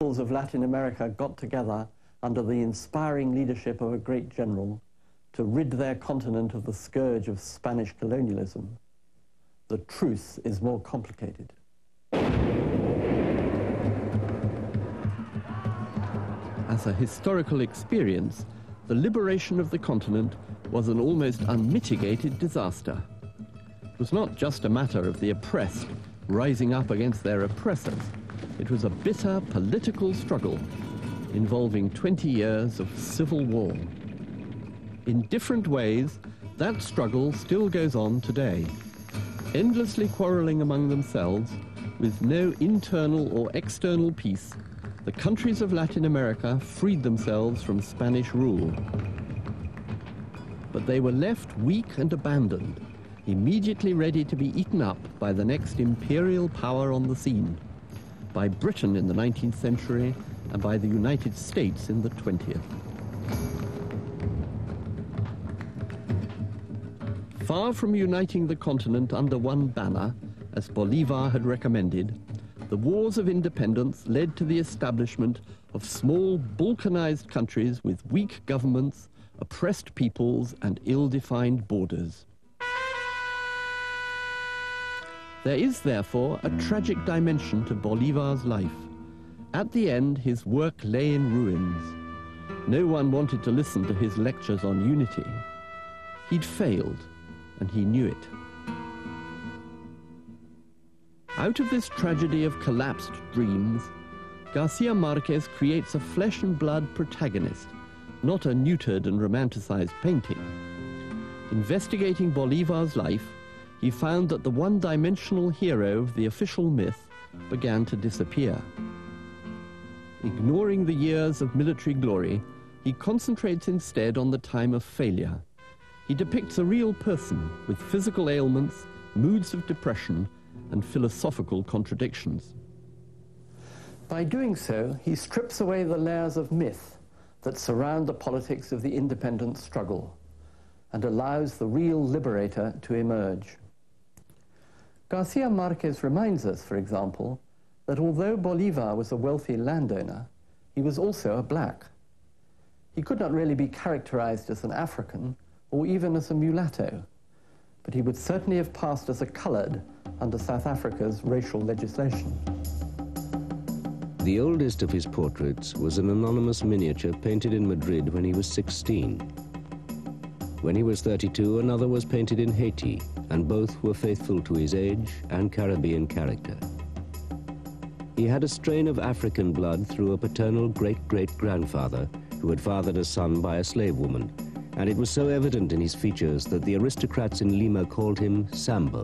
peoples of Latin America got together under the inspiring leadership of a great general to rid their continent of the scourge of Spanish colonialism, the truth is more complicated. As a historical experience, the liberation of the continent was an almost unmitigated disaster. It was not just a matter of the oppressed rising up against their oppressors. It was a bitter political struggle involving 20 years of civil war. In different ways, that struggle still goes on today, endlessly quarreling among themselves, with no internal or external peace. The countries of Latin America freed themselves from Spanish rule. But they were left weak and abandoned, immediately ready to be eaten up by the next imperial power on the scene, by Britain in the 19th century and by the United States in the 20th. Far from uniting the continent under one banner, as Bolívar had recommended, the wars of independence led to the establishment of small, balkanized countries with weak governments, oppressed peoples, and ill-defined borders. There is, therefore, a tragic dimension to Bolívar's life. At the end, his work lay in ruins. No one wanted to listen to his lectures on unity. He'd failed, and he knew it. Out of this tragedy of collapsed dreams, García Marguez creates a flesh and blood protagonist, not a neutered and romanticized painting. Investigating Bolívar's life, he found that the one-dimensional hero of the official myth began to disappear. Ignoring the years of military glory, he concentrates instead on the time of failure. He depicts a real person with physical ailments, moods of depression, and philosophical contradictions. By doing so, he strips away the layers of myth that surround the politics of the independence struggle and allows the real liberator to emerge. García Marguez reminds us, for example, that although Bolívar was a wealthy landowner, he was also a black. He could not really be characterized as an African or even as a mulatto, but he would certainly have passed as a colored under South Africa's racial legislation. The oldest of his portraits was an anonymous miniature painted in Madrid when he was 16. When he was 32, another was painted in Haiti, and both were faithful to his age and Caribbean character. He had a strain of African blood through a paternal great-great-grandfather who had fathered a son by a slave woman, and it was so evident in his features that the aristocrats in Lima called him Sambo.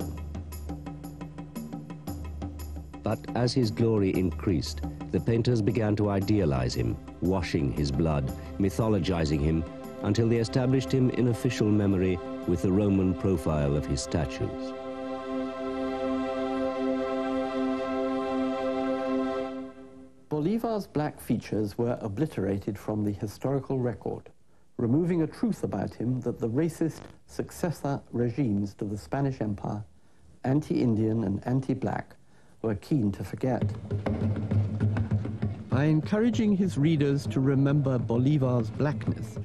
But as his glory increased, the painters began to idealize him, washing his blood, mythologizing him, until they established him in official memory with the Roman profile of his statues. Bolívar's black features were obliterated from the historical record, removing a truth about him that the racist successor regimes to the Spanish Empire, anti-Indian and anti-black, were keen to forget. By encouraging his readers to remember Bolívar's blackness,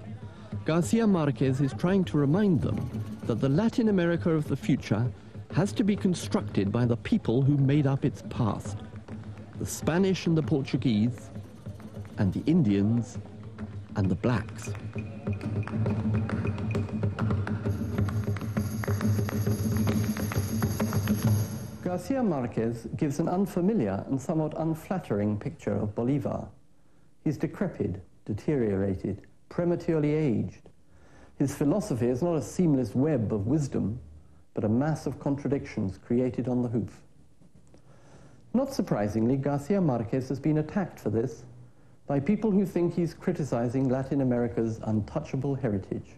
García Marguez is trying to remind them that the Latin America of the future has to be constructed by the people who made up its past, the Spanish and the Portuguese, and the Indians, and the blacks. García Marguez gives an unfamiliar and somewhat unflattering picture of Bolívar. He's decrepit, deteriorated, prematurely aged. His philosophy is not a seamless web of wisdom, but a mass of contradictions created on the hoof. Not surprisingly, García Marguez has been attacked for this by people who think he's criticizing Latin America's untouchable heritage.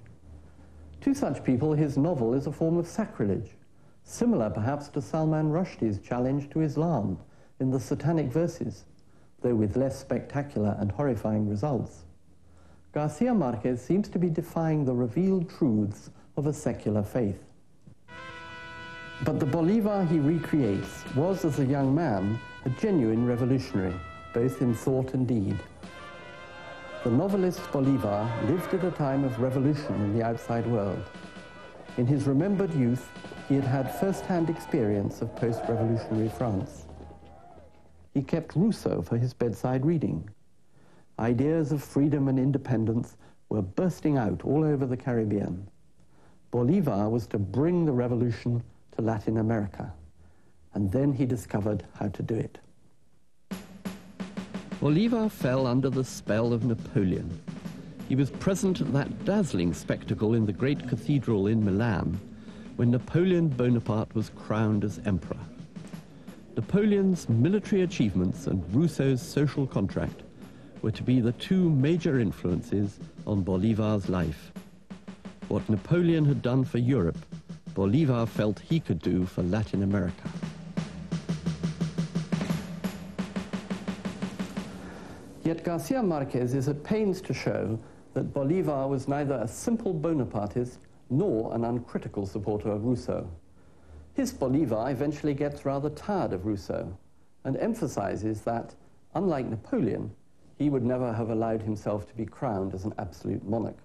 To such people, his novel is a form of sacrilege, similar perhaps to Salman Rushdie's challenge to Islam in the Satanic Verses, though with less spectacular and horrifying results. García Marguez seems to be defying the revealed truths of a secular faith. But the Bolívar he recreates was, as a young man, a genuine revolutionary, both in thought and deed. The novelist Bolívar lived at a time of revolution in the outside world. In his remembered youth, he had had first-hand experience of post-revolutionary France. He kept Rousseau for his bedside reading. Ideas of freedom and independence were bursting out all over the Caribbean. Bolívar was to bring the revolution to Latin America, and then he discovered how to do it. Bolívar fell under the spell of Napoleon. He was present at that dazzling spectacle in the great cathedral in Milan when Napoleon Bonaparte was crowned as emperor. Napoleon's military achievements and Rousseau's social contract were to be the two major influences on Bolívar's life. What Napoleon had done for Europe, Bolívar felt he could do for Latin America. Yet García Marguez is at pains to show that Bolívar was neither a simple Bonapartist nor an uncritical supporter of Rousseau. His Bolívar eventually gets rather tired of Rousseau and emphasizes that, unlike Napoleon, he would never have allowed himself to be crowned as an absolute monarch.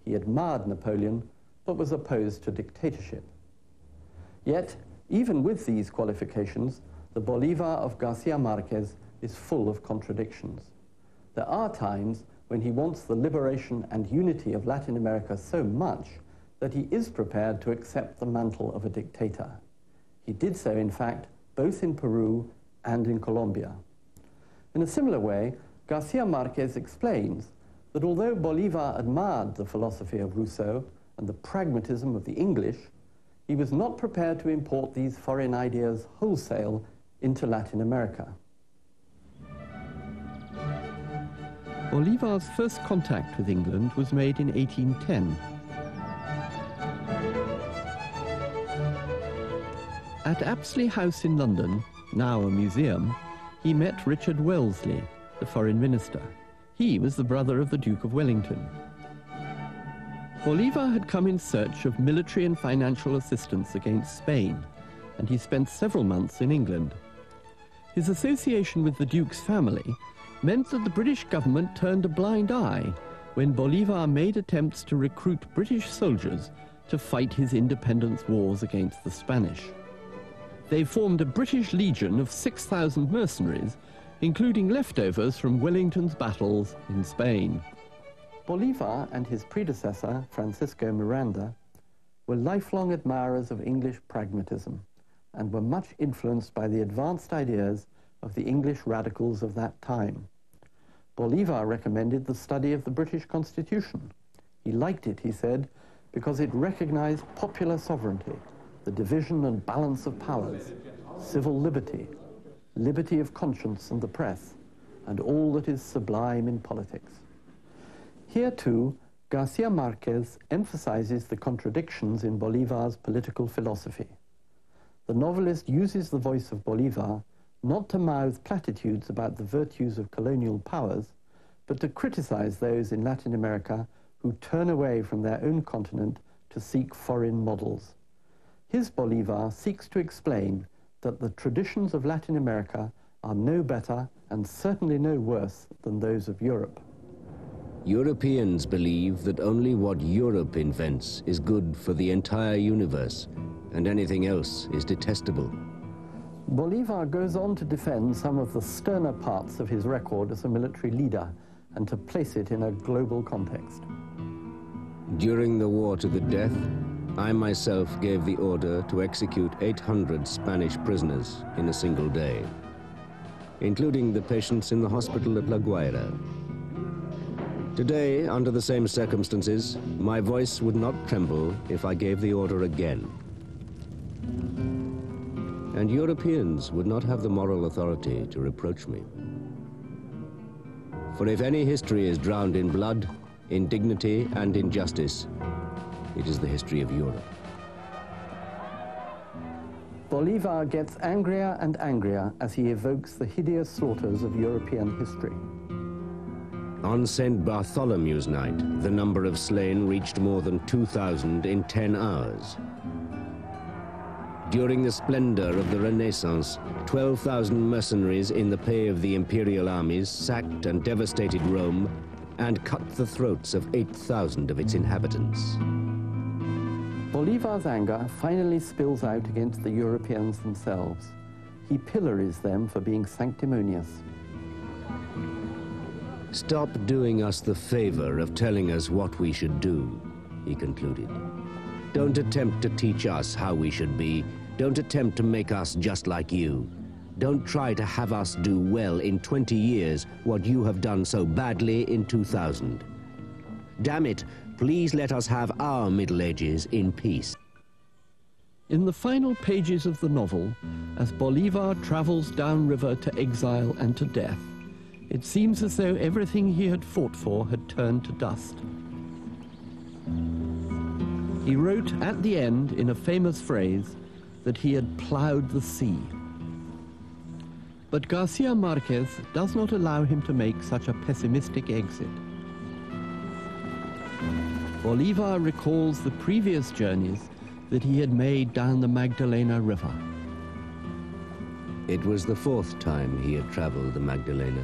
He admired Napoleon, but was opposed to dictatorship. Yet, even with these qualifications, the Bolívar of García Marguez is full of contradictions. There are times when he wants the liberation and unity of Latin America so much that he is prepared to accept the mantle of a dictator. He did so, in fact, both in Peru and in Colombia. In a similar way, García Marguez explains that although Bolívar admired the philosophy of Rousseau and the pragmatism of the English, he was not prepared to import these foreign ideas wholesale into Latin America. Bolívar's first contact with England was made in 1810. At Apsley House in London, now a museum, he met Richard Wellesley, the foreign minister. He was the brother of the Duke of Wellington. Bolívar had come in search of military and financial assistance against Spain, and he spent several months in England. His association with the Duke's family meant that the British government turned a blind eye when Bolívar made attempts to recruit British soldiers to fight his independence wars against the Spanish. They formed a British legion of 6,000 mercenaries, including leftovers from Wellington's battles in Spain. Bolívar and his predecessor, Francisco Miranda, were lifelong admirers of English pragmatism and were much influenced by the advanced ideas of the English radicals of that time. Bolívar recommended the study of the British Constitution. He liked it, he said, because it recognized popular sovereignty, the division and balance of powers, civil liberty, liberty of conscience and the press, and all that is sublime in politics. Here, too, García Marguez emphasizes the contradictions in Bolívar's political philosophy. The novelist uses the voice of Bolívar not to mouth platitudes about the virtues of colonial powers, but to criticize those in Latin America who turn away from their own continent to seek foreign models. His Bolívar seeks to explain that the traditions of Latin America are no better and certainly no worse than those of Europe. Europeans believe that only what Europe invents is good for the entire universe, and anything else is detestable. Bolívar goes on to defend some of the sterner parts of his record as a military leader and to place it in a global context. During the war to the death, I myself gave the order to execute 800 Spanish prisoners in a single day, including the patients in the hospital at La Guaira. Today, under the same circumstances, my voice would not tremble if I gave the order again. And Europeans would not have the moral authority to reproach me. For if any history is drowned in blood, indignity, and injustice, it is the history of Europe. Bolívar gets angrier and angrier as he evokes the hideous slaughters of European history. On St. Bartholomew's night, the number of slain reached more than 2,000 in 10 hours. During the splendor of the Renaissance, 12,000 mercenaries in the pay of the imperial armies sacked and devastated Rome and cut the throats of 8,000 of its inhabitants. Bolivar's anger finally spills out against the Europeans themselves. He pillories them for being sanctimonious. "Stop doing us the favor of telling us what we should do," he concluded. "Don't attempt to teach us how we should be. Don't attempt to make us just like you. Don't try to have us do well in 20 years what you have done so badly in 2000. Damn it, please let us have our Middle Ages in peace." In the final pages of the novel, as Bolívar travels downriver to exile and to death, it seems as though everything he had fought for had turned to dust. He wrote at the end, in a famous phrase, that he had plowed the sea. But García Marguez does not allow him to make such a pessimistic exit. Bolívar recalls the previous journeys that he had made down the Magdalena River. It was the 4th time he had traveled the Magdalena,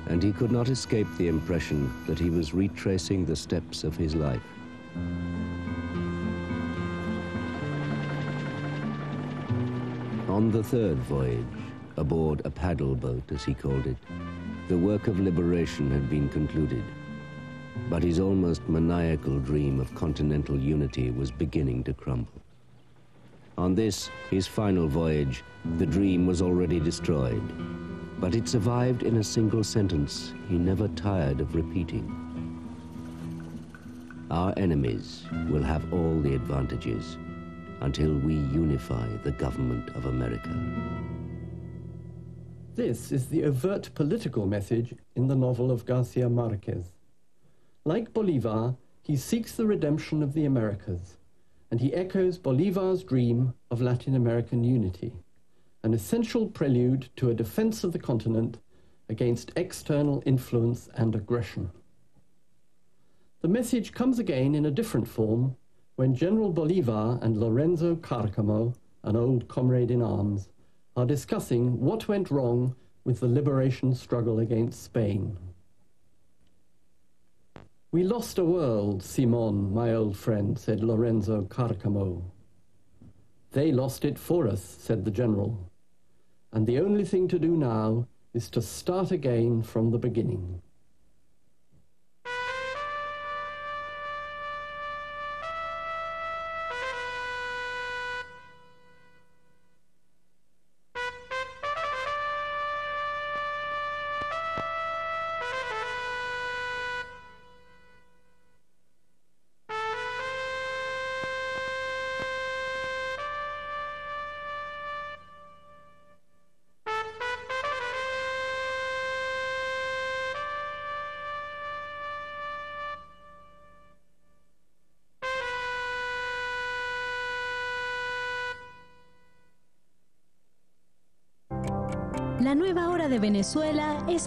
and he could not escape the impression that he was retracing the steps of his life. On the 3rd voyage, aboard a paddle boat, as he called it, the work of liberation had been concluded, but his almost maniacal dream of continental unity was beginning to crumble. On this, his final voyage, the dream was already destroyed, but it survived in a single sentence he never tired of repeating. "Our enemies will have all the advantages until we unify the government of America." This is the overt political message in the novel of García Marquez. Like Bolívar, he seeks the redemption of the Americas, and he echoes Bolívar's dream of Latin American unity, an essential prelude to a defense of the continent against external influence and aggression. The message comes again in a different form when General Bolívar and Lorenzo Cárcamo, an old comrade in arms, are discussing what went wrong with the liberation struggle against Spain. "We lost a world, Simón, my old friend," said Lorenzo Cárcamo. "They lost it for us," said the general. "And the only thing to do now is to start again from the beginning." La nueva hora de Venezuela es